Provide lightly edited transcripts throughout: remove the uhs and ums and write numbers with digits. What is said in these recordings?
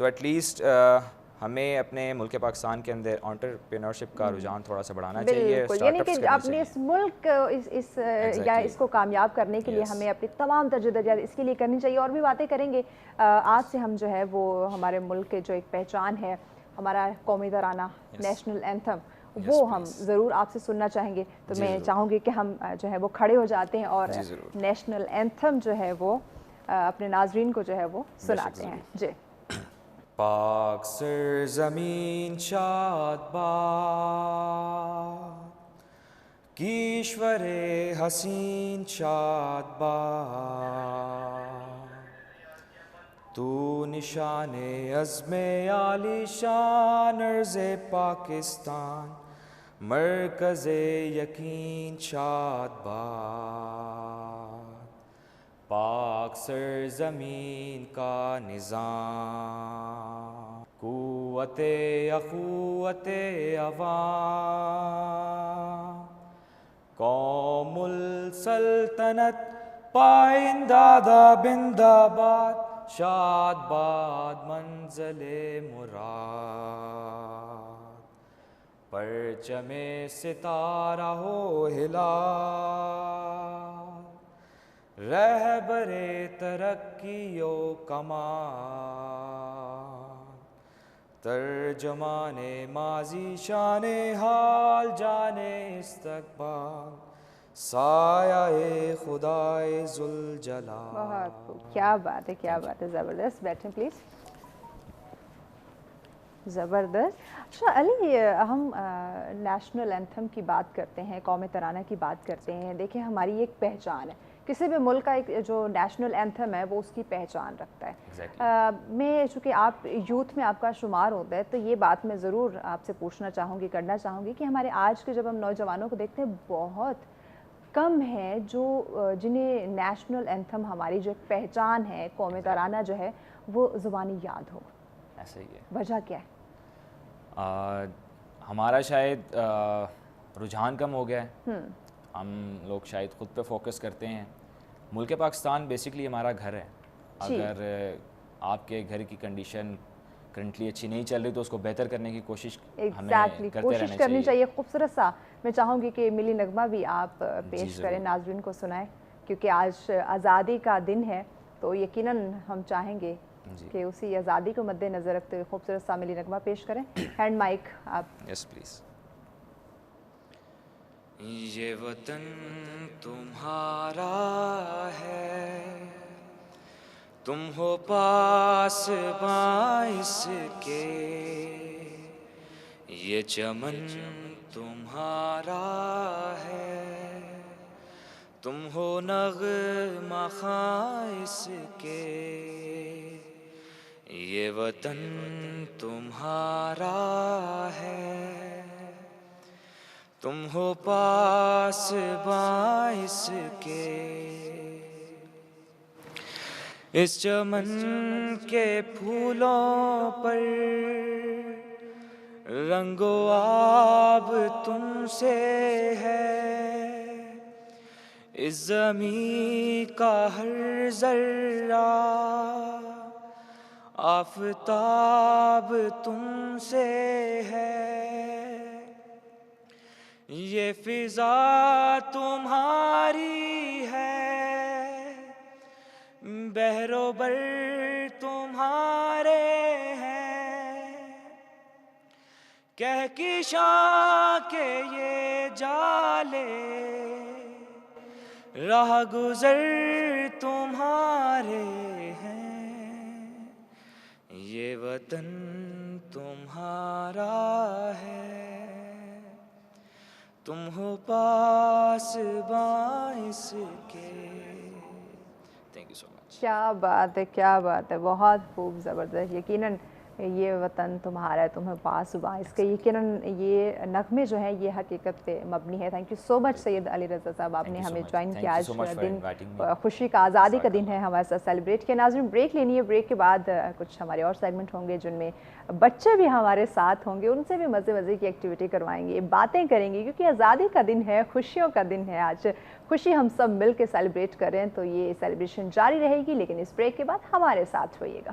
تو at least ہمیں اپنے ملک پاکستان کے اندر انٹرپرینورشپ کا رجحان تھوڑا سا بڑھانا چاہیے. بالکل, یعنی کہ اپنے اس ملک یا اس کو کامیاب کرنے کے لیے ہمیں اپنی تمام تجدید اس کے لیے کرنی چاہیے. اور بھی باتیں کریں گے. آج سے ہم جو ہے وہ ہمارے ملک کے جو ایک پہچان ہے, ہمارا قومی ترانہ, نیشنل اینتھم, وہ ہم ضرور آپ سے سننا چاہیں گے. تو میں چاہوں گی کہ ہم جو ہے وہ کھڑے ہو جاتے ہیں اور نیشنل اینتھم جو ہے وہ اپنے ناظرین کو جو ہے وہ سناتے ہیں. جی. پاک سرزمین شاد باد, کیشور حسین شاد باد, تو نشان عزم عالی شان ارض پاکستان, مرکز یقین شاد باد. پاک سرزمین کا نظام, قوت اخوت عوام, قوم السلطنت پائندہ بند آباد, شاد باد منزل مراد. پرچم ستارہ ہو ہلال, رہبر ترقی و کمال, ترجمان ماضی شان حال جان استقبال, سایہ خدائے ذوالجلال. بہت خوب, کیا بات ہے, کیا بات ہے, زبردست. بیٹھیں پلیز. زبردست. اچھا علی, ہم نیشنل اینتھم کی بات کرتے ہیں, قومی ترانہ کی بات کرتے ہیں. دیکھیں ہماری ایک پہچان ہے, کسی بھی ملک کا ایک جو نیشنل اینتھم ہے وہ اس کی پہچان رکھتا ہے. میں چونکہ آپ یوتھ میں آپ کا شمار ہوتا ہے تو یہ بات میں ضرور آپ سے پوچھنا چاہوں گی, کرنا چاہوں گی کہ ہمارے آج کے جب ہم نوجوانوں کو دیکھتے ہیں بہت کم ہیں جو جنہیں نیشنل اینتھم, ہماری جو پہچان ہے, قومی ترانہ جو ہے وہ زبانی یاد ہو. ایسا ہی ہے. وجہ کیا ہے؟ ہمارا شاید رجحان کم ہو گیا ہے. ہم لوگ شاید خود پہ فوکس کرتے ہیں. ملک پاکستان بیسکلی ہمارا گھر ہے. اگر آپ کے گھر کی کنڈیشن کرنٹلی اچھی نہیں چل رہی تو اس کو بہتر کرنے کی کوشش ہمیں کوشش کرنی چاہیے. خوبصورت سا میں چاہوں گی کہ ملی نغمہ بھی آپ پیش کریں, ناظرین کو سنائیں, کیونکہ آج آزادی کا دن ہے تو یقیناً ہم چاہیں گے کہ اسی آزادی کو مد نظر رکھتے ہوئے خوبصورت سا ملی نغمہ پیش کریں. ہینڈ مائک آپ. یس پلیز. یہ وطن تمہارا ہے, تم ہو پاس باعث کے, یہ چمن تمہارا ہے, تم ہو نغمہ خاص کے, یہ وطن تمہارا ہے, تم ہو پاس باعث کے. اس چمن کے پھولوں پر رنگ و آب تم سے ہے, اس زمین کا ہر ذرہ آفتاب تم سے ہے, یہ فضا تمہاری ہے, بحر و بر تمہارے ہیں, کہکشاں کے یہ جالے راہ گزر تمہارے ہیں, یہ وطن تمہارا ہے, تم ہو پاس باعث کے. تھینک یو سو مچ. کیا بات ہے, کیا بات ہے, بہت خوب, زبردست. یقیناً یہ وطن تمہارا ہے, تمہیں پاس باعث کے, یقیناً یہ نغمے جو ہیں یہ حقیقت پہ مبنی ہے. تھینک یو سو مچ سید علی رضا صاحب, آپ نے ہمیں جوائن کیا. آج دن خوشی کا, آزادی کا دن ہے, ہمارے ساتھ سیلیبریٹ کیا. ناظرین بریک لینی ہے, بریک کے بعد کچھ ہمارے اور سیگمنٹ ہوں گے جن میں بچے بھی ہمارے ساتھ ہوں گے, ان سے بھی مزے کی ایکٹیویٹی کروائیں گے, باتیں کریں گے, کیونکہ آزادی کا دن ہے, خوشیوں کا دن ہے. آج خوشی ہم سب مل کے سیلیبریٹ کریں تو یہ سیلیبریشن جاری رہے گی, لیکن اس بریک کے بعد ہمارے ساتھ ہوئیے گا.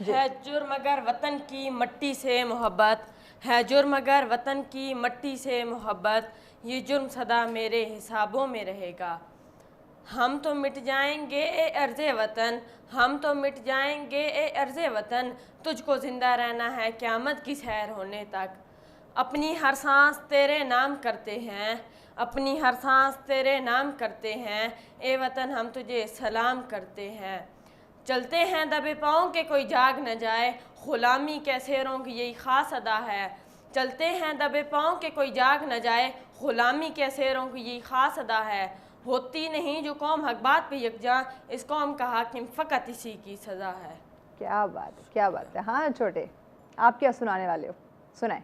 ہے جرم اگر وطن کی مٹی سے محبت، ہے جرم اگر وطن کی مٹی سے محبت، یہ جرم سدا میرے حسابوں میں رہے گا۔ ہم تو مٹ جائیں گے اے ارض وطن، ہم تو مٹ جائیں گے اے ارض وطن، تجھ کو زندہ رہنا ہے قیامت کی سیر ہونے تک۔ اپنی ہر سانس تیرے نام کرتے ہیں، اپنی ہر سانس تیرے نام کرتے ہیں، اے وطن ہم تجھے سلام کرتے ہیں۔ چلتے ہیں دبے پاؤں کہ کوئی جاگ نہ جائے، غلامی کے اسیروں کی یہی خاص ادا ہے۔ چلتے ہیں دبے پاؤں کہ کوئی جاگ نہ جائے، غلامی کے اسیروں کی یہی خاص ادا ہے۔ ہوتی نہیں جو قوم حق بات پہ یکجاں، اس قوم کا حاکم فقط اسی کی سزا ہے۔ کیا بات ہے، کیا بات ہے۔ ہاں چھوٹے، آپ کیا سنانے والے ہو؟ سنائیں۔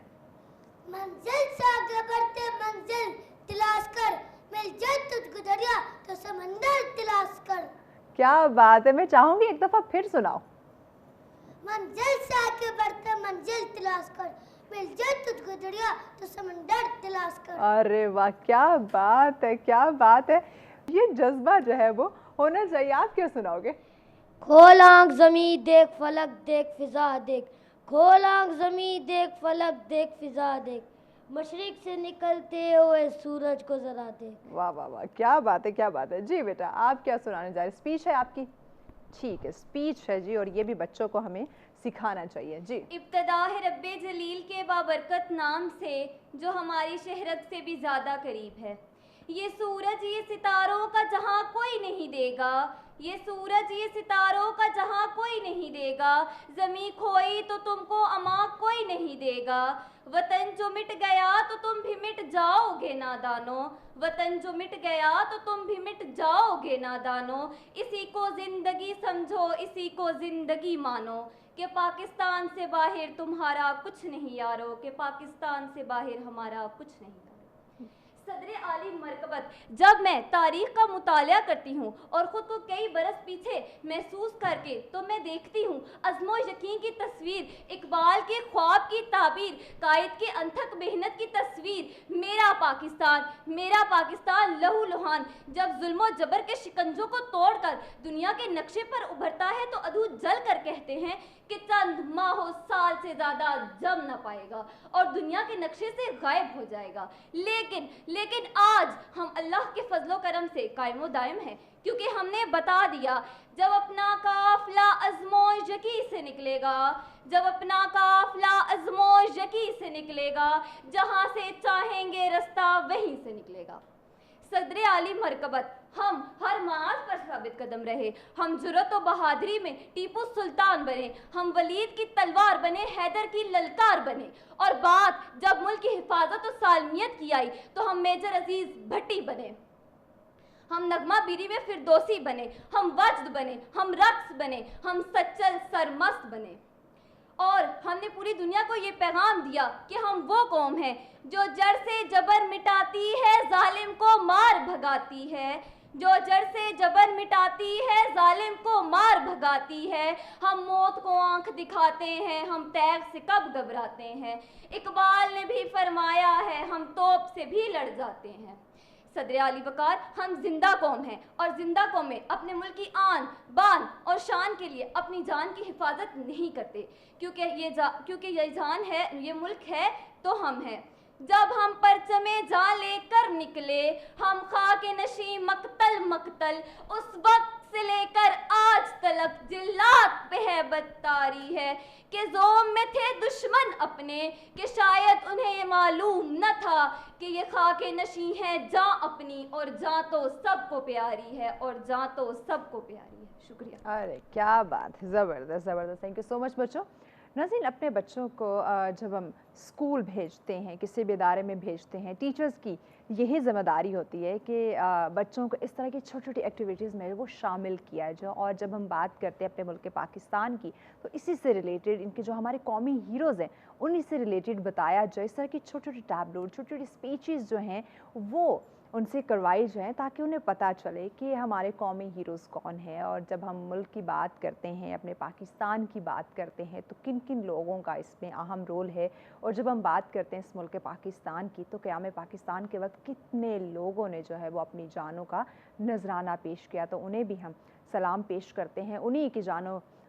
منزل سے آگے بڑھتے منزل تلاش کر، مل جائے تجھ کو دریا تو سمندر تلاش کر۔ کیا بات ہے، میں چاہوں گی ایک دفعہ پھر سناؤ۔ منزل سے آگے بڑھتے منزل تلاش کر، مل جائے تجھ کو دریا تو سمندر تلاش کر۔ ارے واہ، کیا بات ہے، کیا بات ہے۔ یہ جذبہ جو ہے وہ ہونا چاہیے۔ آپ کیا سناؤ گے؟ کھول آنکھ زمیں دیکھ فلک دیکھ فضا دیکھ، کھول آنکھ زمیں دیکھ فلک دیکھ فضا دیکھ، مشرق سے نکلتے ہوئے سورج کو ذرا دیکھ۔ واہ واہ واہ، کیا بات ہے، کیا بات ہے۔ جی بیٹا، آپ کیا سنانے جا رہے ہیں؟ اسپیچ ہے آپ کی؟ ٹھیک ہے، اسپیچ ہے جی، اور یہ بھی بچوں کو ہمیں سکھانا چاہیے۔ جی۔ ابتدا ہے رب جلیل کے بابرکت نام سے، جو ہماری شہرت سے بھی زیادہ قریب ہے۔ یہ سورج یہ ستاروں کا جہاں کوئی نہیں دے گا، یہ سورج یہ ستاروں کا جہاں کوئی نہیں دے گا، زمیں کھوئی تو تم کو اما کوئی نہیں دے گا، وطن جو مٹ گیا تو تم بھی مٹ جاؤ گے نادانو، وطن جو مٹ گیا تو تم بھی مٹ جاؤ گے نادانو، اسی کو زندگی سمجھو اسی کو زندگی مانو، کہ پاکستان سے باہر تمہارا کچھ نہیں یارو، کہ پاکستان سے باہر ہمارا کچھ نہیں یارو۔ صدر عالی مرکبت، جب میں تاریخ کا مطالعہ کرتی ہوں اور خود کو کئی برس پیچھے محسوس کر کے، تو میں دیکھتی ہوں عزم و یقین کی تصویر، اقبال کے خواب کی تعبیر، قائد کے انتھک محنت کی تصویر، میرا پاکستان لہو لہان جب ظلم و جبر کے شکنجوں کو توڑ کر دنیا کے نقشے پر ابھرتا ہے تو ادھو جل کر کہتے ہیں کہ چند ماہ و سال سے زیادہ جم نہ پائے گا اور دنیا کے نقشے سے غائب ہو جائے گا، لیکن آج ہم اللہ کے فضل و کرم سے قائم و دائم ہیں، کیونکہ ہم نے بتا دیا جب اپنا قافلہ عزم و یقین سے نکلے گا، جب اپنا قافلہ عزم و یقین سے نکلے گا، جہاں سے چاہیں گے رستہ وہیں سے نکلے گا۔ صدر عالی مرکبت، ہم ہر معاذ پر ثابت قدم رہے، ہم جرأت و بہادری میں ٹیپو سلطان بنے، ہم ولید کی تلوار بنے، حیدر کی للکار بنے، اور بات جب ملک کی حفاظت و سالمیت کی آئی تو ہم میجر عزیز بھٹی بنے، ہم نغمہ بیری میں فردوسی بنے، ہم وجد بنے، ہم رقص بنے، ہم سچل سرمست بنے، اور ہم نے پوری دنیا کو یہ پیغام دیا کہ ہم وہ قوم ہیں جو جڑ سے جبر مٹاتی ہے، ظالم کو مار بھگاتی ہے، جو جڑ سے جبر مٹاتی ہے، ظالم کو مار بھگاتی ہے، ہم موت کو آنکھ دکھاتے ہیں، ہم تیغ سے کب گھبراتے ہیں، اقبال نے بھی فرمایا ہے ہم توپ سے بھی لڑ جاتے ہیں۔ صدر عالی وقار، ہم زندہ قوم ہیں، اور زندہ قومیں اپنے ملک کی آن بان اور شان کے لیے اپنی جان کی حفاظت نہیں کرتے، کیونکہ یہ جان ہے، یہ ملک ہے تو ہم ہیں۔ جب ہم پرچم جان لے کر نکلے، ہم خاک نشیں مقتل، اس وقت سے لے کر آج تلک جلات پہ ہیبت طاری ہے، کہ زوم میں تھے دشمن اپنے، کہ شاید انہیں یہ معلوم نہ تھا کہ یہ خاک نشیں ہے جاں اپنی، اور جاں تو سب کو پیاری ہے، اور جاں تو سب کو پیاری ہے۔ شکریہ۔ ارے کیا بات ہے، زبردست زبردست، تھینک یو سو مچ بچوں۔ ناظرین، اپنے بچوں کو جب ہم اسکول بھیجتے ہیں، کسی بھی ادارے میں بھیجتے ہیں، ٹیچرز کی یہی ذمہ داری ہوتی ہے کہ بچوں کو اس طرح کی چھوٹی چھوٹی ایکٹیویٹیز میں وہ شامل کیا جائے، اور جب ہم بات کرتے ہیں اپنے ملک پاکستان کی تو اسی سے ریلیٹڈ ان کے جو ہمارے قومی ہیروز ہیں انہی سے ریلیٹڈ بتایا جائے، اس طرح کی چھوٹی چھوٹی ٹیبلو، چھوٹی چھوٹی اسپیچز جو ہیں وہ ان سے کروائی جائیں تاکہ انہیں پتہ چلے کہ ہمارے قومی ہیروز کون ہیں، اور جب ہم ملک کی بات کرتے ہیں، اپنے پاکستان کی بات کرتے ہیں تو کن کن لوگوں کا اس میں اہم رول ہے، اور جب ہم بات کرتے ہیں اس ملک پاکستان کی تو قیام پاکستان کے وقت کتنے لوگوں نے جو ہے وہ اپنی جانوں کا نذرانہ پیش کیا، تو انہیں بھی ہم سلام پیش کرتے ہیں، انہی کی جانوں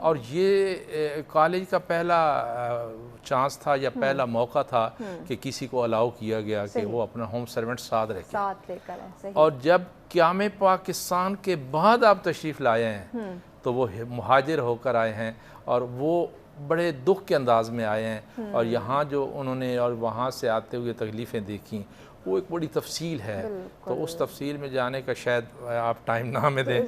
اور یہ کالج کا پہلا چانس تھا یا پہلا موقع تھا کہ کسی کو الاؤ کیا گیا کہ وہ اپنا ہوم سرونٹ ساتھ لے کر اور جب قیام پاکستان کے بعد آپ تشریف لائے ہیں تو وہ مہاجر ہو کر آئے ہیں اور وہ بڑے دکھ کے انداز میں آئے ہیں اور یہاں جو انہوں نے اور وہاں سے آتے ہوئے تکلیفیں دیکھیں وہ ایک بڑی تفصیل ہے. تو اس تفصیل میں جانے کا شاید آپ ٹائم نہ ہمیں دیں.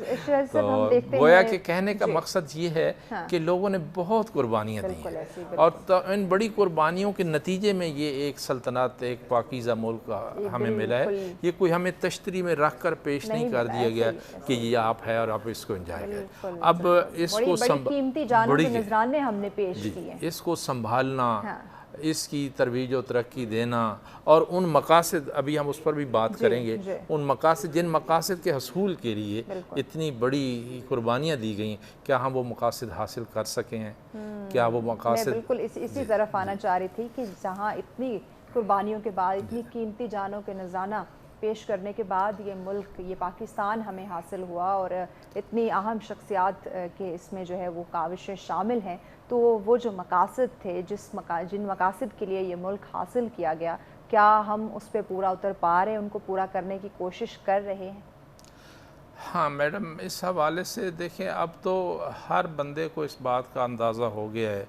تو گویا کہ کہنے کا مقصد یہ ہے کہ لوگوں نے بہت قربانیاں دی ہیں اور ان بڑی قربانیوں کے نتیجے میں یہ ایک سلطنت ایک پاکیزہ ملک ہمیں ملا ہے. یہ کوئی ہمیں تشتری میں رکھ کر پیش نہیں کر دیا گیا کہ یہ آپ ہے اور آپ اس کو انجوائے کریں. اب اس کو اس کو سنبھالنا, اس کی ترویج و ترقی دینا اور ان مقاصد, ابھی ہم اس پر بھی بات کریں گے, ان مقاصد جن مقاصد کے حصول کے لیے اتنی بڑی قربانیاں دی گئیں, کیا ہم وہ مقاصد حاصل کر سکے ہیں؟ کیا وہ مقاصد میں بالکل اسی طرف آنا چاہ رہی تھی کہ جہاں اتنی قربانیوں کے بعد اتنی قیمتی جانوں کے نذرانہ پیش کرنے کے بعد یہ ملک, یہ پاکستان ہمیں حاصل ہوا اور اتنی اہم شخصیات کے اس میں جو ہے وہ کاوشیں شامل ہیں, تو وہ جو مقاصد تھے جن مقاصد کے لیے یہ ملک حاصل کیا گیا, کیا ہم اس پہ پورا اتر پا رہے ہیں, ان کو پورا کرنے کی کوشش کر رہے ہیں؟ ہاں میڈم, اس حوالے سے دیکھیں اب تو ہر بندے کو اس بات کا اندازہ ہو گیا ہے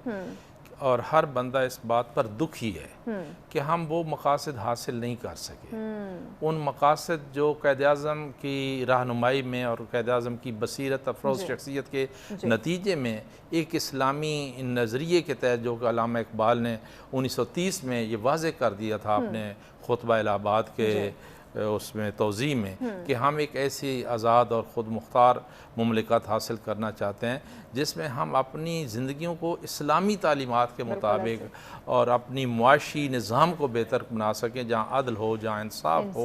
اور ہر بندہ اس بات پر دکھی ہے کہ ہم وہ مقاصد حاصل نہیں کر سکے. ان مقاصد جو قائد اعظم کی رہنمائی میں اور قائد اعظم کی بصیرت افروز شخصیت کے نتیجے میں ایک اسلامی نظریے کے تحت, جو کہ علامہ اقبال نے 1930 میں یہ واضح کر دیا تھا اپنے خطبہ الہ آباد کے اس میں توضیح میں, کہ ہم ایک ایسی آزاد اور خود مختار مملکت حاصل کرنا چاہتے ہیں جس میں ہم اپنی زندگیوں کو اسلامی تعلیمات کے مطابق اور اپنی معاشی نظام کو بہتر بنا سکیں, جہاں عدل ہو, جہاں انصاف ہو,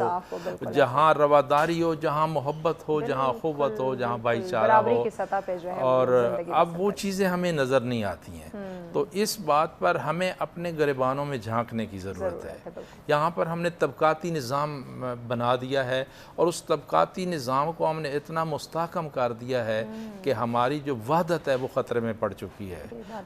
جہاں رواداری ہو, جہاں محبت ہو, جہاں اخوت ہو, جہاں بھائی چارہ ہو. اور اب وہ چیزیں ہمیں نظر نہیں آتی ہیں. تو اس بات پر ہمیں اپنے گریبانوں میں جھانکنے کی ضرورت ہے. یہاں پر ہم نے طبقاتی نظام بنا دیا ہے اور اس طبقاتی نظام کو ہم نے اتنا مستحکم کر دیا ہے کہ ہماری جو وحدت ہے وہ خطرے میں پڑ چکی ہے.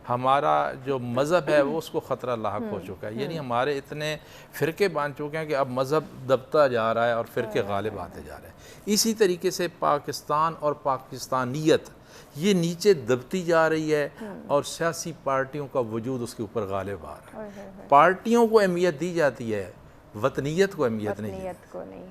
ہمارا جو مذہب ہے وہ اس کو خطرہ لاحق ہو چکا ہے. یعنی ہمارے اتنے فرقے بن چکے ہیں کہ اب مذہب دبتا جا رہا ہے اور فرقے غالب آتے جا رہے ہیں. اسی طریقے سے پاکستان اور پاکستانیت یہ نیچے دبتی جا رہی ہے اور سیاسی پارٹیوں کا وجود اس کے اوپر غالب آ رہا ہے. پارٹیوں کو اہمیت دی جاتی ہے, وطنیت کو اہمیت نہیں,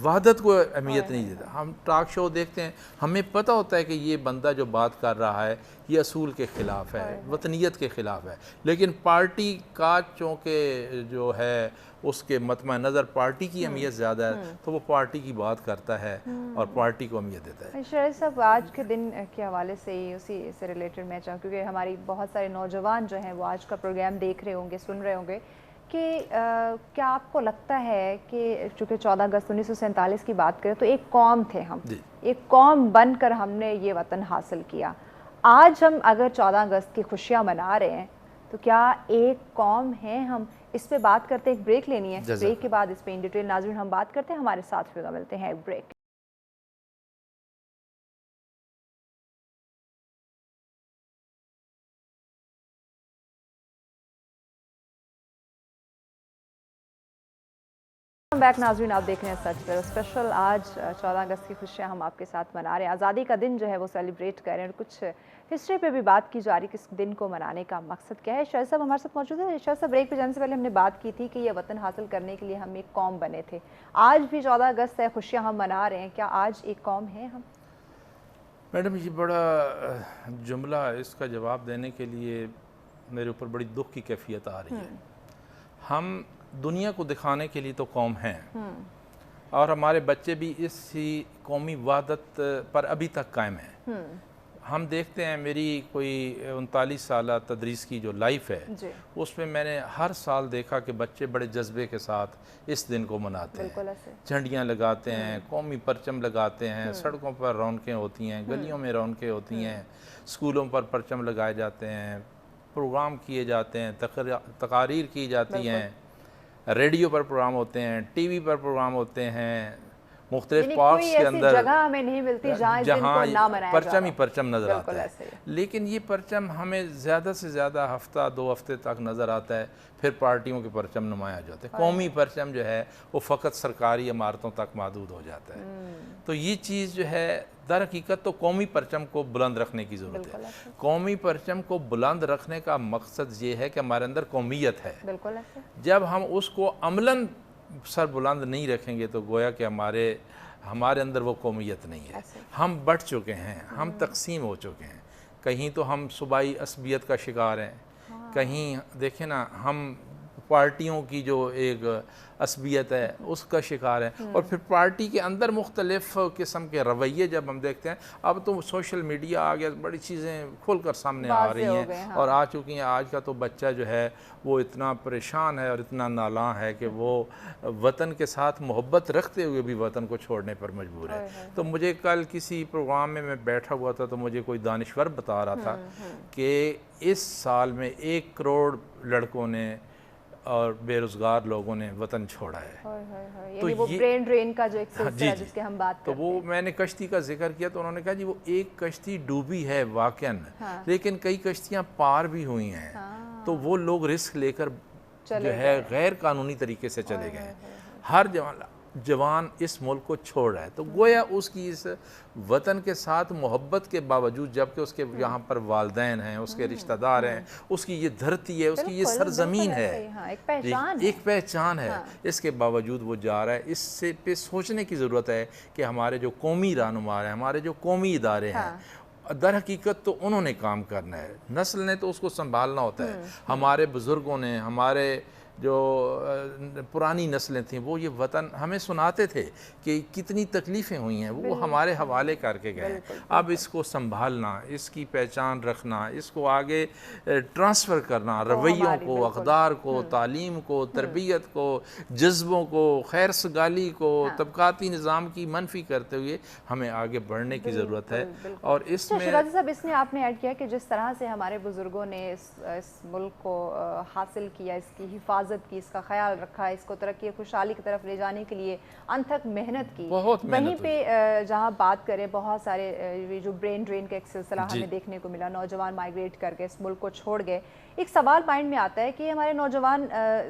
وحدت کو اہمیت نہیں دیتا. ہم ٹاک شو دیکھتے ہیں, ہمیں پتہ ہوتا ہے کہ یہ بندہ جو بات کر رہا ہے یہ اصول کے خلاف ہے, وطنیت کے خلاف ہے, لیکن پارٹی کا چونکہ جو ہے اس کے مطمع نظر پارٹی کی اہمیت زیادہ ہے تو وہ پارٹی کی بات کرتا ہے اور پارٹی کو اہمیت دیتا ہے. شاہد صاحب, آج کے دن کے حوالے سے ہی اسی سے ریلیٹڈ میں چاہوں, کیونکہ ہماری بہت سارے نوجوان جو ہیں وہ آج کا پروگرام دیکھ رہے ہوں گے, سن رہے ہوں گے, کہ کیا آپ کو لگتا ہے کہ چونکہ 14 اگست 1947 کی بات کریں تو ایک قوم تھے ہم, ایک قوم بن کر ہم نے یہ وطن حاصل کیا. آج ہم اگر 14 اگست کی خوشیاں منا رہے ہیں تو کیا ایک قوم ہیں ہم؟ اس پہ بات کرتے ایک بریک لینی ہے, بریک کے بعد اس پہ ان ڈیٹیل ناظرین ہم بات کرتے ہیں. ہمارے ساتھ پھر ملتے ہیں ایک بریک. بیک ناظرین, آپ دیکھ رہے ہیں سچ پر اسپیشل. آج 14 اگست کی خوشیاں ہم آپ کے ساتھ منا رہے ہیں, آزادی کا دن جو ہے وہ سیلیبریٹ کر رہے ہیں, اور کچھ ہسٹری پہ بھی بات کی جا رہی کہ اس دن کو منانے کا مقصد کیا ہے. شاہد صاحب ہمارے ساتھ موجود ہے. شاہد صاحب, بریک پہ جانے سے پہلے ہم نے بات کی تھی کہ یہ وطن حاصل کرنے کے لیے ہم ایک قوم بنے تھے. آج بھی 14 اگست ہے, خوشیاں ہم منا رہے ہیں, کیا آج ایک قوم ہیں ہم؟ میڈم یہ بڑا جملہ, اس کا جواب دینے کے لیے میرے اوپر بڑی دکھ کی کیفیت آ رہی ہے. ہم دنیا کو دکھانے کے لیے تو قوم ہیں اور ہمارے بچے بھی اسی قومی وحدت پر ابھی تک قائم ہیں. ہم دیکھتے ہیں, میری کوئی 39 سالہ تدریس کی جو لائف ہے اس میں نے ہر سال دیکھا کہ بچے بڑے جذبے کے ساتھ اس دن کو مناتے ہیں, جھنڈیاں لگاتے ہیں, قومی پرچم لگاتے ہیں, سڑکوں پر رونقیں ہوتی ہیں, گلیوں میں رونقیں ہوتی ہیں, اسکولوں پر پرچم لگائے جاتے ہیں, پروگرام کیے جاتے ہیں, تقاریر کی جاتی ہیں, ریڈیو پر پروگرام ہوتے ہیں, ٹی وی پر پروگرام ہوتے ہیں, مختلف پارکس کے اندر جگہ ہمیں نہیں ملتی جہاں پرچم ہی پرچم نظر آتا ہے. لیکن یہ پرچم ہمیں زیادہ سے زیادہ ہفتہ 2 ہفتے تک نظر آتا ہے، پھر پارٹیوں کے پرچم نمایاں ہو جاتے ہیں. قومی پرچم جو ہے وہ فقط سرکاری عمارتوں تک محدود ہو جاتا ہے. تو یہ چیز جو ہے در حقیقت تو قومی پرچم کو بلند رکھنے کی ضرورت ہے. قومی پرچم کو بلند رکھنے کا مقصد یہ ہے کہ ہمارے اندر قومیت ہے. جب ہم اس کو عملاً سر بلند نہیں رکھیں گے تو گویا کہ ہمارے اندر وہ قومیت نہیں ہے. ہم بٹ چکے ہیں، ہم تقسیم ہو چکے ہیں. کہیں تو ہم صوبائی عصبیت کا شکار ہیں، کہیں دیکھیں نا ہم پارٹیوں کی جو ایک عصبیت ہے اس کا شکار ہے. اور پھر پارٹی کے اندر مختلف قسم کے رویے جب ہم دیکھتے ہیں، اب تو سوشل میڈیا آ گیا، بڑی چیزیں کھل کر سامنے آ رہی ہیں اور آ چکی ہیں. آج کا تو بچہ جو ہے وہ اتنا پریشان ہے اور اتنا نالاں ہے کہ وہ وطن کے ساتھ محبت رکھتے ہوئے بھی وطن کو چھوڑنے پر مجبور ہے. تو مجھے کل کسی پروگرام میں بیٹھا ہوا تھا تو مجھے کوئی دانشور بتا رہا تھا کہ اس سال میں 1 کروڑ لڑکوں نے اور بے روزگار لوگوں نے وطن چھوڑا ہے. تو وہ برین ڈرین کا جو ایک سلسلہ ہے جس کے ہم بات کرتے ہیں. تو وہ میں نے کشتی کا ذکر کیا تو انہوں نے کہا جی وہ ایک کشتی ڈوبی ہے واقعاً، لیکن کئی کشتیاں پار بھی ہوئی ہیں. تو وہ لوگ رسک لے کر جو ہے غیر قانونی طریقے سے چلے گئے. ہر جوان اس ملک کو چھوڑ رہا ہے. تو گویا اس کی اس وطن کے ساتھ محبت کے باوجود، جبکہ اس کے یہاں پر والدین ہیں، اس کے رشتہ دار ہیں، اس کی یہ دھرتی ہے، اس کی یہ سرزمین ہے، ایک پہچان ہے، اس کے باوجود وہ جا رہا ہے. اس سے پہ سوچنے کی ضرورت ہے کہ ہمارے جو قومی رہنما ہیں، ہمارے جو قومی ادارے ہیں، در حقیقت تو انہوں نے کام کرنا ہے. نسل نے تو اس کو سنبھالنا ہوتا ہے. ہمارے بزرگوں نے، ہمارے جو پرانی نسلیں تھیں، وہ یہ وطن ہمیں سناتے تھے کہ کتنی تکلیفیں ہوئی ہیں، وہ ہمارے حوالے کر کے گئے. اب اس کو سنبھالنا، اس کی پہچان رکھنا، اس کو آگے ٹرانسفر کرنا، رویوں کو، اقدار کو، تعلیم کو، تربیت کو، جذبوں کو، خیر سگالی کو، طبقاتی نظام کی منفی کرتے ہوئے ہمیں آگے بڑھنے کی ضرورت ہے. اور اس میں شیرازی صاحب اس میں آپ نے ایڈ کیا کہ جس طرح سے ہمارے بزرگوں نے اس ملک کو حاصل کیا، اس کی حفاظت کی، اس کا خیال رکھا، اس کو ترقی خوشحالی کی طرف لے جانے کے لیے انتھک محنت کی، وہیں پہ جہاں بات کریں بہت سارے جو برین ڈرین کا ایک سلسلہ ہمیں دیکھنے کو ملا، نوجوان مائیگریٹ کر کے اس ملک کو چھوڑ گئے. ایک سوال مائنڈ میں آتا ہے کہ ہمارے نوجوان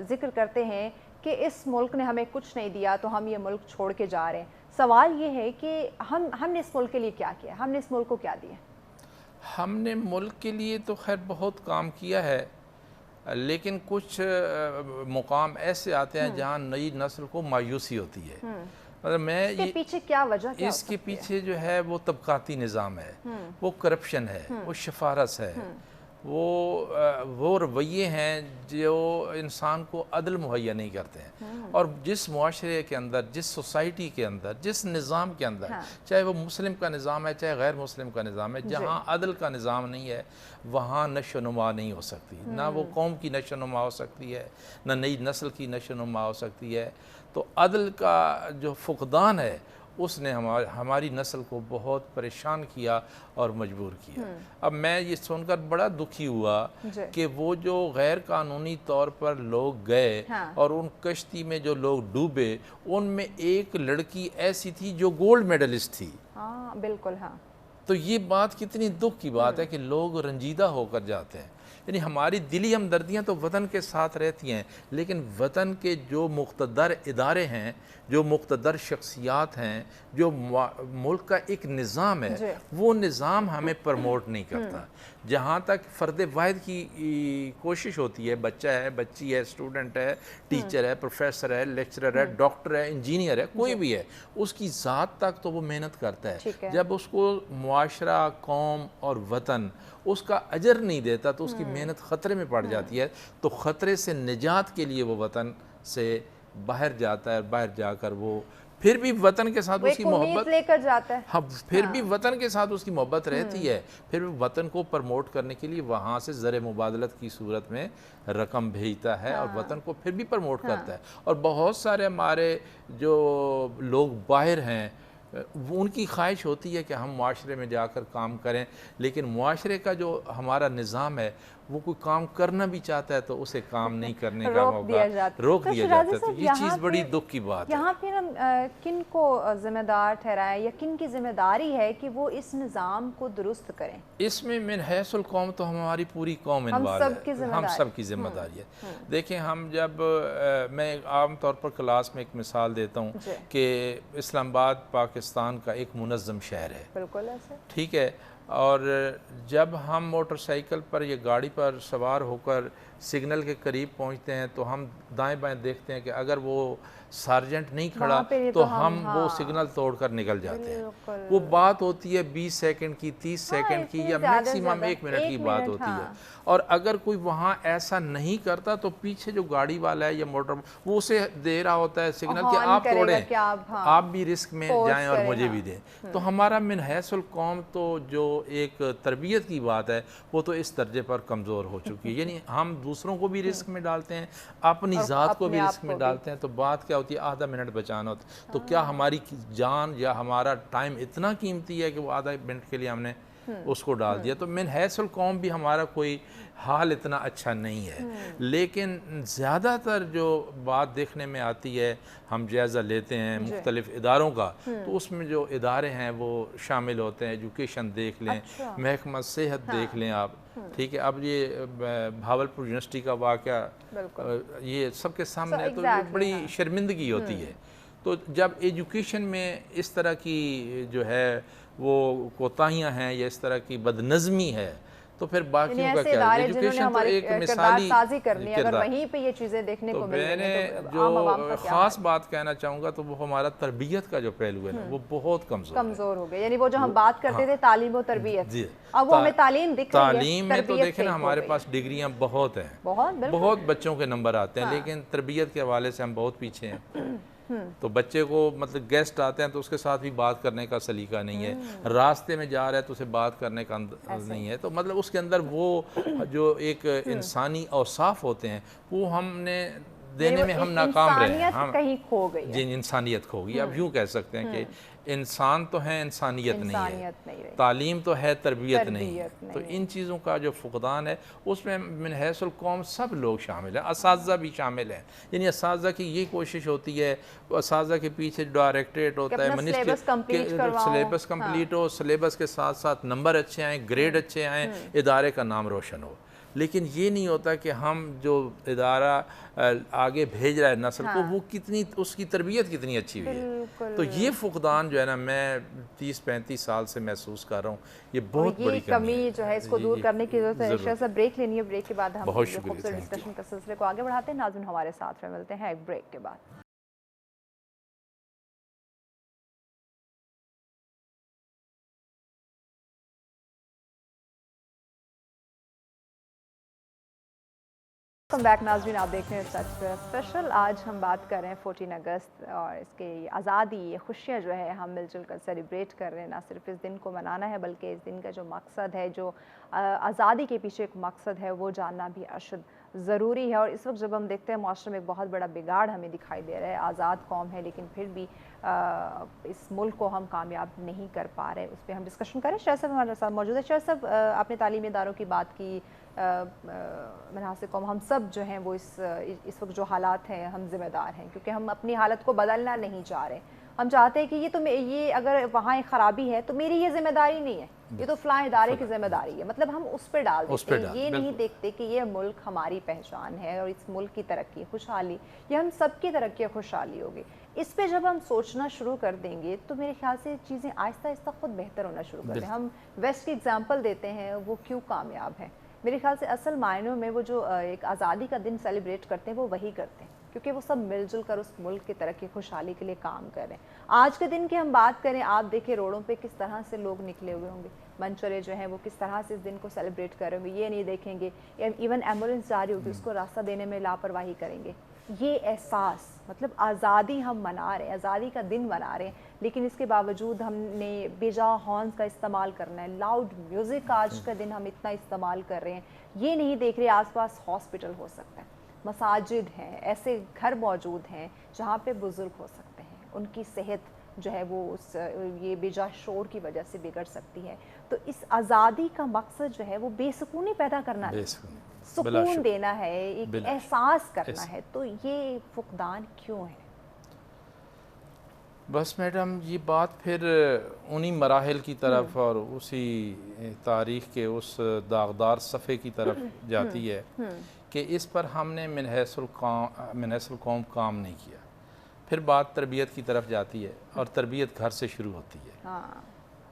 ذکر کرتے ہیں کہ اس ملک نے ہمیں کچھ نہیں دیا تو ہم یہ ملک چھوڑ کے جا رہے ہیں. سوال یہ ہے کہ ہم نے اس ملک کے لیے کیا کیا، ہم نے اس ملک کو کیا دیا؟ ہم نے ملک کے لیے تو خیر بہت کام کیا ہے، لیکن کچھ مقام ایسے آتے ہیں جہاں نئی نسل کو مایوسی ہوتی ہے. اس کے پیچھے کیا وجہ کیا؟ اس کے پیچھے جو ہے وہ طبقاتی نظام ہے، وہ کرپشن ہے، وہ شفارس ہے، وہ رویے ہیں جو انسان کو عدل مہیا نہیں کرتے ہیں. اور جس معاشرے کے اندر، جس سوسائٹی کے اندر، جس نظام کے اندر، چاہے وہ مسلم کا نظام ہے چاہے غیر مسلم کا نظام ہے، جہاں عدل کا نظام نہیں ہے وہاں نشو و نما نہیں ہو سکتی. نہ وہ قوم کی نشو و نما ہو سکتی ہے، نہ نئی نسل کی نشو و نما ہو سکتی ہے. تو عدل کا جو فقدان ہے اس نے ہماری نسل کو بہت پریشان کیا اور مجبور کیا. اب میں یہ سن کر بڑا دکھی ہوا کہ وہ جو غیر قانونی طور پر لوگ گئے اور ان کشتی میں جو لوگ ڈوبے ان میں ایک لڑکی ایسی تھی جو گولڈ میڈلسٹ تھی. بالکل. تو یہ بات کتنی دکھ کی بات ہے کہ لوگ رنجیدہ ہو کر جاتے ہیں. یعنی ہماری دلی ہمدردیاں تو وطن کے ساتھ رہتی ہیں، لیکن وطن کے جو مقتدر ادارے ہیں، جو مقتدر شخصیات ہیں، جو ملک کا ایک نظام ہے، وہ نظام ہمیں پرموٹ نہیں کرتا. جہاں تک فرد واحد کی کوشش ہوتی ہے، بچہ ہے، بچی ہے، اسٹوڈنٹ ہے، ٹیچر ہے، پروفیسر ہے، لیکچرر ہے، ڈاکٹر ہے، انجینئر ہے، کوئی بھی ہے، اس کی ذات تک تو وہ محنت کرتا ہے. جب اس کو معاشرہ، قوم اور وطن اس کا اجر نہیں دیتا تو اس کی محنت خطرے میں پڑ جاتی ہے. تو خطرے سے نجات کے لیے وہ وطن سے باہر جاتا ہے، باہر جا کر وہ پھر بھی وطن کے ساتھ اس کی محبت لے کر جاتا ہے. پھر بھی وطن کے ساتھ اس کی محبت رہتی ہے. پھر بھی وطن کو پرموٹ کرنے کے لیے وہاں سے زر مبادلت کی صورت میں رقم بھیجتا ہے اور وطن کو پھر بھی پرموٹ کرتا ہے. اور بہت سارے ہمارے جو لوگ باہر ہیں وہ ان کی خواہش ہوتی ہے کہ ہم معاشرے میں جا کر کام کریں، لیکن معاشرے کا جو ہمارا نظام ہے وہ کوئی کام کرنا بھی چاہتا ہے تو اسے کام نہیں کرنے کا موقع روک دیا جاتا ہے. تو یہ چیز بڑی دکھ کی بات ہے. یہاں پھر ہم کن کو ذمہ دار ٹھہرائیں یا کن کی ذمہ داری ہے کہ وہ اس نظام کو درست کریں؟ اس میں من حیث القوم تو ہماری پوری قوم انوالو ہے، ہم سب کی ذمہ داری ہے. دیکھیں ہم جب میں عام طور پر کلاس میں ایک مثال دیتا ہوں کہ اسلام آباد پاکستان کا ایک منظم شہر ہے. بالکل ایسے. ٹھیک ہے. اور جب ہم موٹر سائیکل پر یا گاڑی پر سوار ہو کر سگنل کے قریب پہنچتے ہیں تو ہم دائیں بائیں دیکھتے ہیں کہ اگر وہ سارجنٹ نہیں کھڑا تو ہم وہ سگنل توڑ کر نکل جاتے ہیں. وہ بات ہوتی ہے 20 سیکنڈ کی، 30 سیکنڈ کی، یا میکسیمم 1 منٹ کی بات ہوتی ہے. اور اگر کوئی وہاں ایسا نہیں کرتا تو پیچھے جو گاڑی والا ہے یا موٹر وہ اسے دے رہا ہوتا ہے سگنل کہ آپ توڑیں، آپ بھی رسک میں جائیں اور مجھے بھی دیں. تو ہمارا من حیث القوم تو جو ایک تربیت کی بات ہے وہ تو اس درجے پر کمزور ہو چکی ہے. یعنی ہم دوسروں کو بھی رسک میں ڈالتے ہیں، اپنی ذات کو بھی رسک میں ڈالتے ہیں. تو بات کیا ہوتی ہے؟ آدھا منٹ بچانا ہوتا ہے. تو کیا ہماری جان یا ہمارا ٹائم اتنا قیمتی ہے کہ وہ آدھا منٹ کے لیے ہم نے اس کو ڈال دیا؟ تو من حیث القوم بھی ہمارا کوئی حال اتنا اچھا نہیں ہے. لیکن زیادہ تر جو بات دیکھنے میں آتی ہے، ہم جائزہ لیتے ہیں مختلف اداروں کا، تو اس میں جو ادارے ہیں وہ شامل ہوتے ہیں. ایجوکیشن دیکھ لیں، محکمہ صحت دیکھ لیں آپ. ٹھیک ہے. اب یہ بھاولپور یونیورسٹی کا واقعہ یہ سب کے سامنے ہے تو یہ بڑی شرمندگی ہوتی ہے. تو جب ایجوکیشن میں اس طرح کی جو ہے وہ کوتاہیاں ہیں یا اس طرح کی بدنظمی ہے تو پھر باقیوں کا کیا ہے؟ ایجوکیشن تو ایک مثالی کردار. وہیں پہ یہ چیزیں دیکھنے کو مل رہی ہیں. میں جو خاص بات کہنا چاہوں گا تو وہ ہمارا تربیت کا جو پہلو ہے نا وہ بہت کمزور ہو گیا. یعنی وہ جو ہم بات کرتے تھے تعلیم و تربیت، اب وہ ہمیں تعلیم دکھ رہی ہے. تعلیم میں تو دیکھیں نا ہمارے پاس ڈگریاں بہت ہیں، بہت بچوں کے نمبر آتے ہیں، لیکن تربیت کے حوالے سے ہم بہت پیچھے ہیں. تو بچے کو مطلب گیسٹ آتے ہیں تو اس کے ساتھ بھی بات کرنے کا سلیقہ نہیں ہے. راستے میں جا رہا ہے تو اسے بات کرنے کا نہیں ہے. تو مطلب اس کے اندر وہ جو ایک انسانی اوصاف ہوتے ہیں وہ ہم نے دینے میں ہم ناکام رہے ہیں. ہم کہیں کھو گئی، جی انسانیت کھو گئی. اب یوں کہہ سکتے ہیں کہ انسان تو ہے، انسانیت نہیں ہے. تعلیم تو ہے، تربیت نہیں ہے. تو ان چیزوں کا جو فقدان ہے اس میں من حیث القوم سب لوگ شامل ہیں، اساتذہ بھی شامل ہیں. یعنی اساتذہ کی یہ کوشش ہوتی ہے، اساتذہ کے پیچھے ڈائریکٹریٹ ہوتا ہے سلیبس کمپلیٹ ہو، سلیبس کے ساتھ ساتھ نمبر اچھے آئیں، گریڈ اچھے آئیں، ادارے کا نام روشن ہو. لیکن یہ نہیں ہوتا کہ ہم جو ادارہ آگے بھیج رہا ہے نسل کو وہ کتنی اس کی تربیت کتنی اچھی ہوئی ہے. تو یہ فقدان جو ہے نا میں 30-35 سال سے محسوس کر رہا ہوں. یہ بہت بڑی کمی جو ہے، اس کو دور کرنے کی ضرورت ہے. شاید بریک لینی ہے، بریک کے بعد ہم بہت شکریہ ڈسکشن کا سلسلے کو آگے بڑھاتے ہیں. ناظرین ہمارے ساتھ میں ملتے ہیں ایک بریک کے بعد. ویلکم بیک ناظرین، آپ دیکھ رہے ہیں سچ اسپیشل. آج ہم بات کر رہے ہیں 14 اگست اور اس کے آزادی، یہ خوشیاں جو ہے ہم مل جل کر سیلیبریٹ کر رہے ہیں. نہ صرف اس دن کو منانا ہے بلکہ اس دن کا جو مقصد ہے، جو آزادی کے پیچھے ایک مقصد ہے، وہ جاننا بھی اشد ضروری ہے. اور اس وقت جب ہم دیکھتے ہیں معاشرے میں ایک بہت بڑا بگاڑ ہمیں دکھائی دے رہا ہے. آزاد قوم ہے لیکن پھر بھی اس ملک کو ہم کامیاب نہیں کر پا رہے. اس پہ ہم ڈسکشن کریں. شاہ صاحب ہمارے ساتھ موجود ہے. شاہ صاحب، آپ نے تعلیمی اداروں کی بات کی. منحاص قوم ہم سب جو ہیں وہ اس وقت جو حالات ہیں ہم ذمہ دار ہیں، کیونکہ ہم اپنی حالت کو بدلنا نہیں چاہ رہے. ہم چاہتے ہیں کہ یہ اگر وہاں ایک خرابی ہے تو میری یہ ذمہ داری نہیں ہے، یہ تو فلاں ادارے کی ذمہ داری ہے. مطلب ہم اس پہ ڈال دیتے ہیں، یہ نہیں دیکھتے کہ یہ ملک ہماری پہچان ہے اور اس ملک کی ترقی، خوشحالی، یہ ہم سب کی ترقی خوشحالی ہوگی. اس پہ جب ہم سوچنا شروع کر دیں گے تو میرے خیال سے چیزیں آہستہ آہستہ خود بہتر ہونا شروع کر دیں. ہم ویسٹ کی اگزامپل دیتے ہیں، وہ کیوں کامیاب ہے؟ میرے خیال سے اصل معنوں میں وہ جو ایک آزادی کا دن سیلیبریٹ کرتے ہیں وہ وہی کرتے ہیں، کیونکہ وہ سب مل جل کر اس ملک کی ترقی خوشحالی کے لیے کام کر رہے ہیں. آج کے دن کی ہم بات کریں، آپ دیکھیں روڈوں پہ کس طرح سے لوگ نکلے ہوئے ہوں گے. منچرے جو ہیں وہ کس طرح سے اس دن کو سیلیبریٹ کر رہے ہوں گے. یہ نہیں دیکھیں گے ایون ایمبولینس جا رہی ہوگی اس کو راستہ دینے میں لاپرواہی کریں گے. یہ احساس، مطلب آزادی ہم منا رہے ہیں، آزادی کا دن منا رہے ہیں، لیکن اس کے باوجود ہم نے بے جا ہارنز کا استعمال کرنا ہے، لاؤڈ میوزک آج کا دن ہم اتنا استعمال کر رہے ہیں. یہ نہیں دیکھ رہے آس پاس ہاسپٹل ہو سکتا ہے، مساجد ہیں، ایسے گھر موجود ہیں جہاں پہ بزرگ ہو سکتے ہیں، ان کی صحت جو ہے وہ اس یہ بے جا شور کی وجہ سے بگڑ سکتی ہے. تو اس آزادی کا مقصد جو ہے وہ بے سکونی پیدا کرنا ہے, سکون دینا ہے, ایک احساس کرنا ہے. تو یہ فقدان کیوں ہے؟ بس میڈم یہ بات پھر انہی مراحل کی طرف اور اسی تاریخ کے اس داغدار صفحے کی طرف جاتی ہے کہ اس پر ہم نے من حیث القوم کام نہیں کیا. پھر بات تربیت کی طرف جاتی ہے اور تربیت گھر سے شروع ہوتی ہے,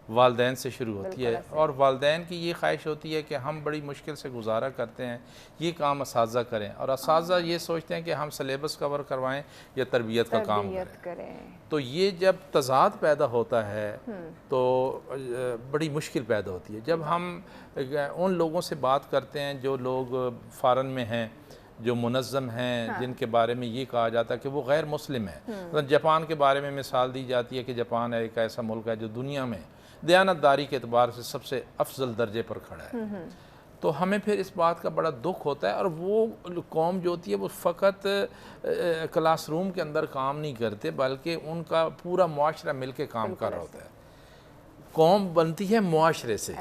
والدین سے شروع ہوتی ہے. اور والدین کی یہ خواہش ہوتی ہے کہ ہم بڑی مشکل سے گزارا کرتے ہیں, یہ کام اساتذہ کریں, اور اساتذہ یہ سوچتے ہیں کہ ہم سلیبس کور کروائیں یا تربیت کا کام کریں. تو یہ جب تضاد پیدا ہوتا ہے تو بڑی مشکل پیدا ہوتی ہے. جب ہم ان لوگوں سے بات کرتے ہیں جو لوگ فارن میں ہیں, جو منظم ہیں, جن کے بارے میں یہ کہا جاتا ہے کہ وہ غیر مسلم ہیں. جاپان کے بارے میں مثال دی جاتی ہے کہ جاپان ایک ایسا ملک ہے جو دنیا میں دیانتداری کے اعتبار سے سب سے افضل درجے پر کھڑا ہے. تو ہمیں پھر اس بات کا بڑا دکھ ہوتا ہے. اور وہ قوم جو ہوتی ہے وہ فقط کلاس روم کے اندر کام نہیں کرتے, بلکہ ان کا پورا معاشرہ مل کے کام کر رہا ہوتا ہے. قوم بنتی ہے معاشرے سے,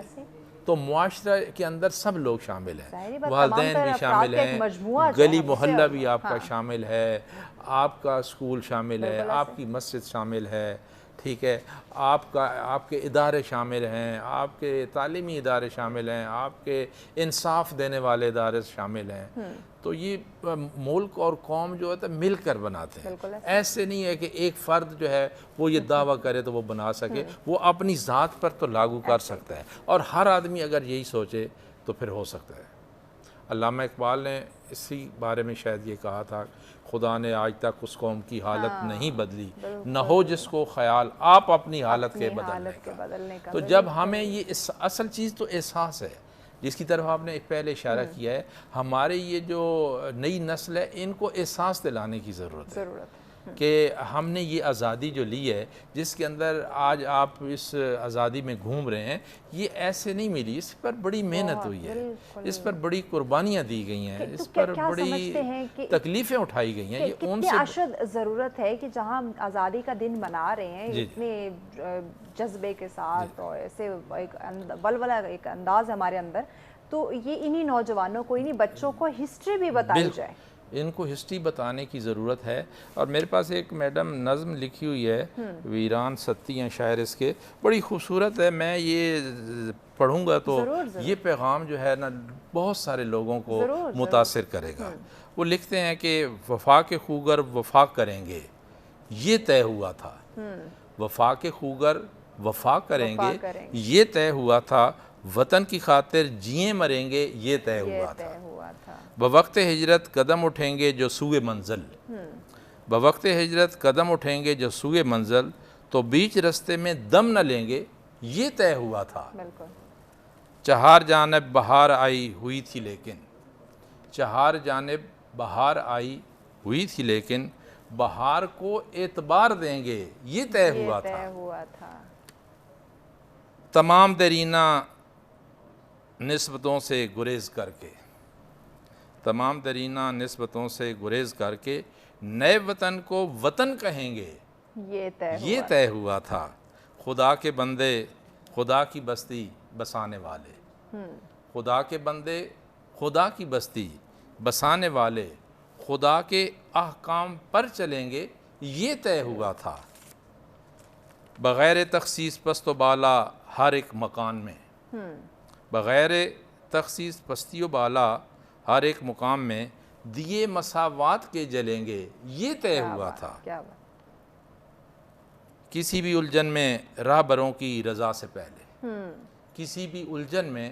تو معاشرہ کے اندر سب لوگ شامل ہیں, والدین بھی شامل ہیں, گلی محلہ بھی آپ کا شامل ہے, آپ کا اسکول شامل ہے, آپ کی مسجد شامل ہے, ٹھیک ہے, آپ کے ادارے شامل ہیں, آپ کے تعلیمی ادارے شامل ہیں, آپ کے انصاف دینے والے ادارے شامل ہیں. تو یہ ملک اور قوم جو ہے مل کر بناتے ہیں. ایسے نہیں ہے کہ ایک فرد جو ہے وہ یہ دعویٰ کرے تو وہ بنا سکے, وہ اپنی ذات پر تو لاگو کر سکتا ہے, اور ہر آدمی اگر یہی سوچے تو پھر ہو سکتا ہے. علامہ اقبال نے اسی بارے میں شاید یہ کہا تھا, خدا نے آج تک اس قوم کی حالت نہیں بدلی, نہ ہو جس کو خیال آپ اپنی حالت کے بدلنے کا. تو جب ہمیں یہ اصل چیز تو احساس ہے, جس کی طرف آپ نے ایک پہلے اشارہ کیا ہے, ہمارے یہ جو نئی نسل ہے ان کو احساس دلانے کی ضرورت ہے کہ ہم نے یہ آزادی جو لی ہے, جس کے اندر آج آپ اس آزادی میں گھوم رہے ہیں, یہ ایسے نہیں ملی, اس پر بڑی محنت ہوئی ہے, اس پر بڑی قربانیاں دی گئی ہیں, اس پر بڑی تکلیفیں اٹھائی گئی ہیں. یہ ان سے اشد ضرورت ہے کہ جہاں آزادی کا دن منا رہے ہیں اتنے جذبے کے ساتھ اور ایسے ایک ولولہ ایک انداز ہمارے اندر, تو یہ انہی نوجوانوں کو, انہی بچوں کو ہسٹری بھی بتائی جائے, ان کو ہسٹری بتانے کی ضرورت ہے. اور میرے پاس ایک میڈم نظم لکھی ہوئی ہے, ویران ستی ہیں شاعر اس کے, بڑی خوبصورت ہے. میں یہ پڑھوں گا تو یہ پیغام جو ہے نا بہت سارے لوگوں کو متاثر کرے گا. وہ لکھتے ہیں کہ وفا کے خوگر وفا کریں گے یہ طے ہوا تھا, وفا کے خوگر وفا کریں گے یہ طے ہوا تھا, وطن کی خاطر جییں مریں گے یہ طے ہوا تھا. بوقت ہجرت قدم اٹھیں گے جو سوئے منزل, بوقت ہجرت قدم اٹھیں گے جو سوئے منزل, تو بیچ رستے میں دم نہ لیں گے یہ طے ہوا تھا. چہار جانب بہار آئی ہوئی تھی لیکن, چہار جانب بہار آئی ہوئی تھی لیکن, بہار کو اعتبار دیں گے یہ طے ہوا تھا. تمام درینہ نسبتوں سے گریز کر کے, تمام درینہ نسبتوں سے گریز کر کے, نئے وطن کو وطن کہیں گے یہ طے ہوا تھا. خدا کے بندے خدا کی بستی بسانے والے, خدا کے بندے خدا کی بستی بسانے والے, خدا کے احکام پر چلیں گے یہ طے ہوا تھا. بغیر تخصیص پست و بالا ہر ایک مکان میں, بغیر تخصیص پستی و بالا ہر ایک مقام میں, دیے مساوات کے جلیں گے یہ طے ہوا تھا. کسی بھی الجھن میں راہبروں کی رضا سے پہلے, کسی بھی الجھن میں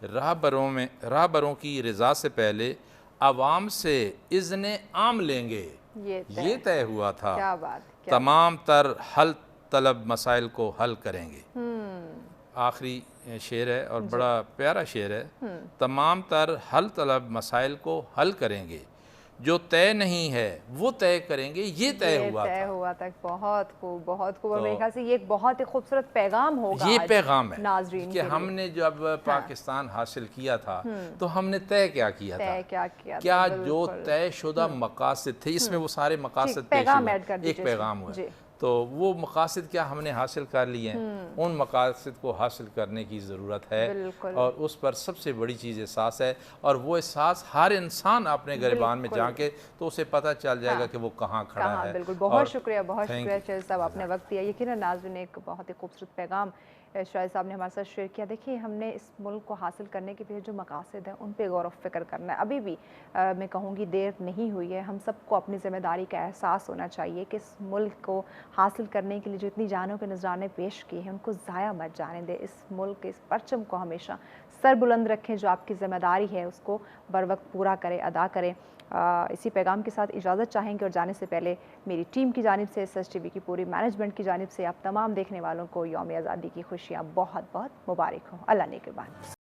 راہبروں کی رضا سے پہلے, عوام سے اذن عام لیں گے یہ طے ہوا تھا. تمام تر حل طلب مسائل کو حل کریں گے. آخری شعر ہے اور بڑا پیارا شعر ہے. تمام تر حل طلب مسائل کو حل کریں گے, جو طے نہیں ہے وہ طے کریں گے یہ طے ہوا تھا. بہت خوب, بہت خوب. میرے خیال سے یہ ایک بہت ہی خوبصورت پیغام ہوگا. یہ پیغام ہے ناظرین کہ ہم نے جب پاکستان حاصل کیا تھا تو ہم نے طے کیا کیا تھا, کیا جو طے شدہ مقاصد تھے, اس میں وہ سارے مقاصد پیش ہوئے, ایک پیغام ہوا. تو وہ مقاصد کیا ہم نے حاصل کر لیے ہیں، ان مقاصد کو حاصل کرنے کی ضرورت ہے، اور اس پر سب سے بڑی چیز احساس ہے، اور وہ احساس ہر انسان اپنے گریبان میں جا کے تو اسے پتہ چل جائے گا کہ وہ کہاں کھڑا ہے۔ بالکل، بہت شکریہ شاہد صاحب، آپ نے وقت دیا۔ یقیناً ناظرین ایک بہت ہی خوبصورت پیغام شاہد صاحب نے ہمارے ساتھ شیئر کیا۔ دیکھیے ہم نے اس ملک کو حاصل کرنے کے پیچھے جو مقاصد ہیں ان پہ غور و فکر کرنا ہے۔ ابھی بھی میں کہوں گی دیر نہیں ہوئی ہے، ہم سب کو اپنی ذمہ داری کا احساس ہونا چاہیے کہ اس ملک کو حاصل کرنے کے لیے جو اتنی جانوں کے نذرانے پیش کیے ہیں ان کو ضائع مت جانے دیں۔ اس ملک کے اس پرچم کو ہمیشہ سر بلند رکھیں، جو آپ کی ذمہ داری ہے اس کو بر وقت پورا کریں، ادا کریں۔ اسی پیغام کے ساتھ اجازت چاہیں گے، اور جانے سے پہلے میری ٹیم کی جانب سے، SSTV کی پوری مینجمنٹ کی جانب سے آپ تمام دیکھنے والوں کو یوم آزادی کی خوشیاں بہت بہت مبارک ہوں۔ اللہ نگہبان۔